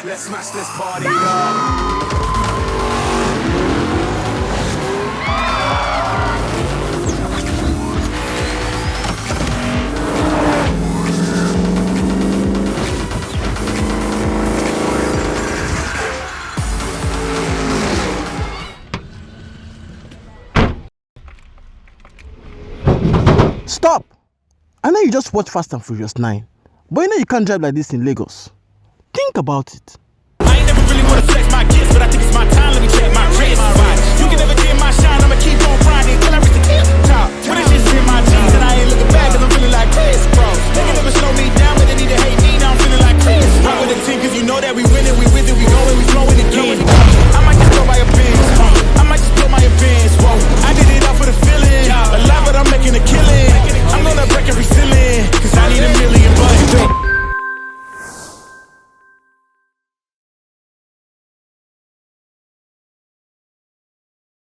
Let's smash this party up. Stop! I know you just watched Fast and Furious 9, but you know you can't drive like this in Lagos. Think about it. I ain't never really wanna flex my gifts, but I think it's my time. Let me check my wrist. You can never get my shine. I'ma keep on grinding till I reach the tip top. When it's just in my jeans and I ain't looking back, cause I'm feeling like Chris, bro. They can never slow me down, but they need to hate me. Now I'm feeling like Chris. Run with the